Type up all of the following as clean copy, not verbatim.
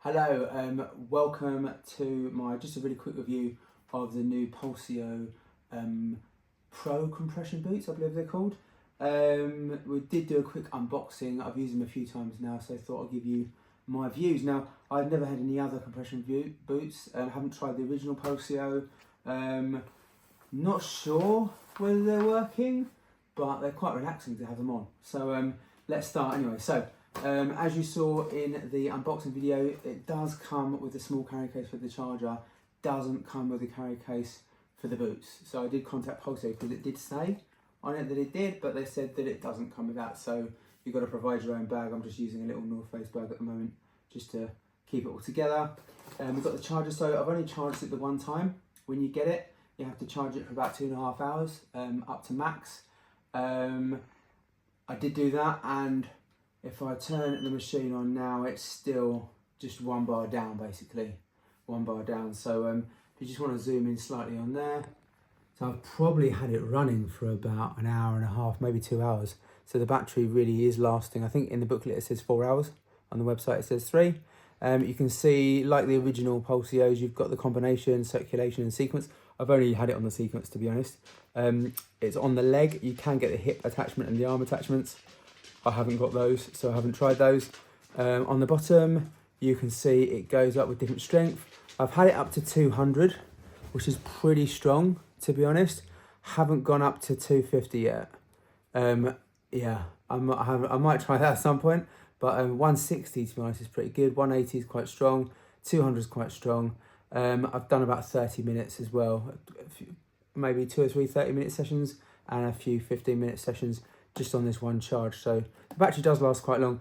Hello, welcome to just a really quick review of the new Pulsio Pro compression boots, I believe they're called. We did do a quick unboxing. I've used them a few times now, so I thought I'd give you my views. Now, I've never had any other compression boots, haven't tried the original Pulsio. Not sure whether they're working, but they're quite relaxing to have them on. So let's start anyway. So as you saw in the unboxing video, it does come with a small carry case for the charger, doesn't come with a carry case for the boots. So I did contact Pulsio because it did say on it that it did, but they said that it doesn't come with that. So you've got to provide your own bag. I'm just using a little North Face bag at the moment just to keep it all together. We've got the charger, so I've only charged it the one time. When you get it, you have to charge it for about 2.5 hours, up to max. I did do that, and if I turn the machine on now, it's still just one bar down, basically. One bar down. So if you just want to zoom in slightly on there. So I've probably had it running for about an hour and a half, maybe 2 hours. So the battery really is lasting. I think in the booklet it says 4 hours. On the website it says 3. You can see, like the original Pulsios, you've got the combination, circulation and sequence. I've only had it on the sequence, to be honest. It's on the leg. You can get the hip attachment and the arm attachments. I haven't got those, so I haven't tried those. On the bottom, you can see it goes up with different strength. I've had it up to 200, which is pretty strong, to be honest. Haven't gone up to 250 yet. Yeah, I might try that at some point, but 160, to be honest, is pretty good. 180 is quite strong. 200 is quite strong. I've done about 30 minutes as well. Maybe 2 or 3 30-minute sessions and a few 15-minute sessions just on this one charge. So the battery does last quite long.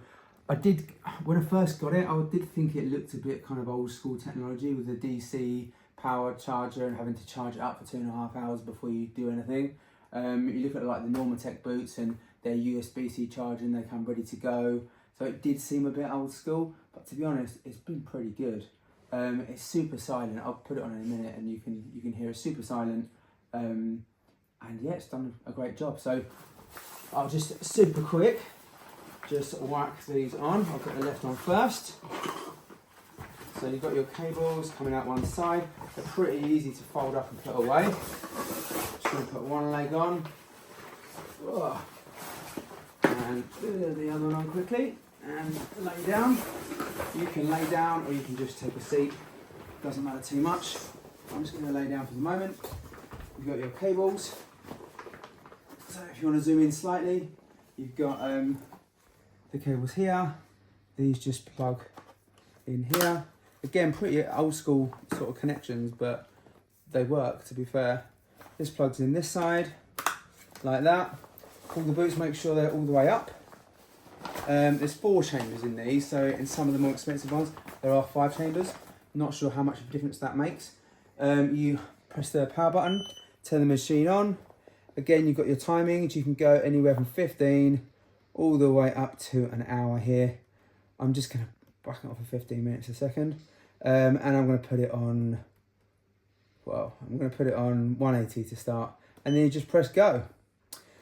When I first got it, I did think it looked a bit kind of old school technology with the DC powered charger and having to charge it up for 2.5 hours before you do anything. You look at like the Normatec boots and their USB-C charging, they come ready to go. So it did seem a bit old school, but to be honest, it's been pretty good. It's super silent. I'll put it on in a minute and you can hear it super silent. And yeah, it's done a great job. So I'll just super quick just whack these on. I'll put the left on first. So you've got your cables coming out one side. They're pretty easy to fold up and put away. Just going to put one leg on. And the other one on quickly. And lay down. You can lay down or you can just take a seat. Doesn't matter too much. I'm just going to lay down for the moment. You've got your cables. So if you want to zoom in slightly, you've got the cables here. These just plug in here. Again, pretty old school sort of connections, but they work, to be fair. This plugs in this side, like that. All the boots, make sure they're all the way up. There's 4 chambers in these, so in some of the more expensive ones, there are 5 chambers. Not sure how much of a difference that makes. You press the power button, turn the machine on. Again, you've got your timings. You can go anywhere from 15 all the way up to an hour here. I'm just going to back it off for 15 minutes a second. And I'm going to put it on, I'm going to put it on 180 to start. And then you just press go.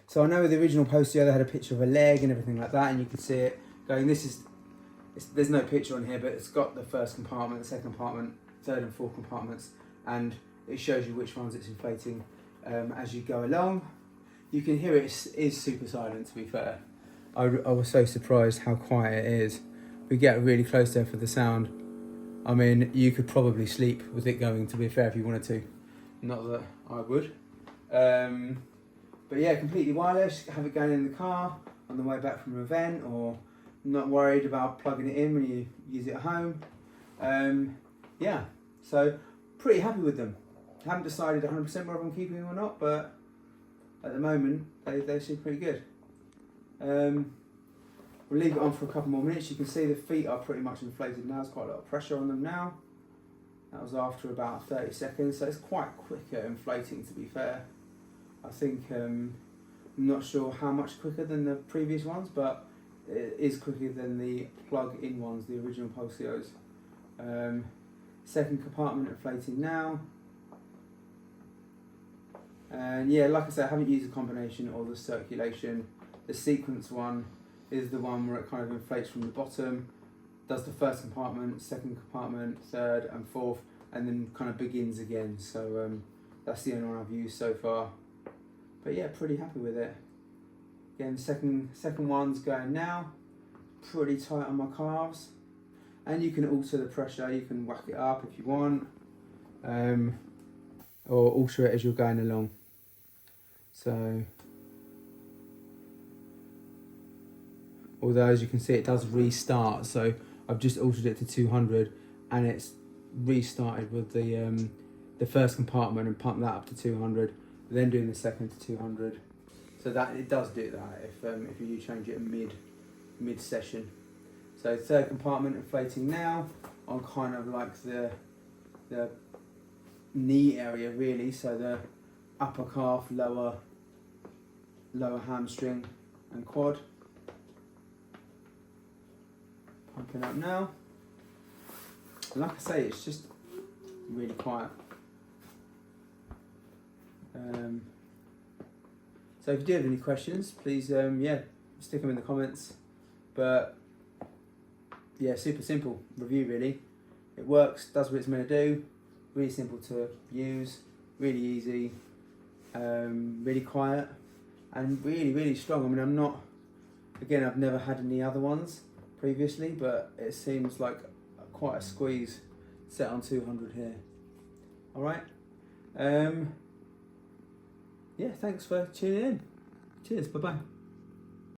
So I know with the original Pulsio, they had a picture of a leg and everything like that. And you can see it going, there's no picture on here, but it's got the first compartment, the second compartment, third and fourth compartments. And it shows you which ones it's inflating as you go along. You can hear it is super silent, to be fair. I was so surprised how quiet it is. We get really close there for the sound. I mean, you could probably sleep with it going, to be fair, if you wanted to. Not that I would. But yeah, completely wireless. Have it going in the car on the way back from an event, or not worried about plugging it in when you use it at home. Yeah, so pretty happy with them. Haven't decided 100% whether I'm keeping them or not, but at the moment they seem pretty good. We'll leave it on for a couple more minutes. You can see the feet are pretty much inflated now. There's quite a lot of pressure on them now. That was after about 30 seconds, so it's quite quick at inflating, to be fair. I think, I'm not sure how much quicker than the previous ones, but it is quicker than the plug-in ones, the original Pulsios. Second compartment inflating now. And yeah, like I said, I haven't used the combination or the circulation. The sequence one is the one where it kind of inflates from the bottom does the first compartment, second compartment, third and fourth, and then kind of begins again. So that's the only one I've used so far. But yeah, pretty happy with it. Again, second one's going now. Pretty tight on my calves. And you can alter the pressure, you can whack it up if you want. Or alter it as you're going along. So, although as you can see it does restart, so I've just altered it to 200 and it's restarted with the first compartment and pumped that up to 200, then doing the second to 200. So that it does do that if you change it mid session. So third compartment inflating now on kind of like the knee area really, so the upper calf, lower hamstring and quad. Pumping up now. And like I say, it's just really quiet. So if you do have any questions, please yeah, stick them in the comments. But yeah, super simple review really. It works, does what it's meant to do. Really simple to use, really easy, really quiet, and really strong. I mean, I've never had any other ones previously, but it seems like quite a squeeze set on 200 here. All right. Yeah, thanks for tuning in. Cheers, bye-bye.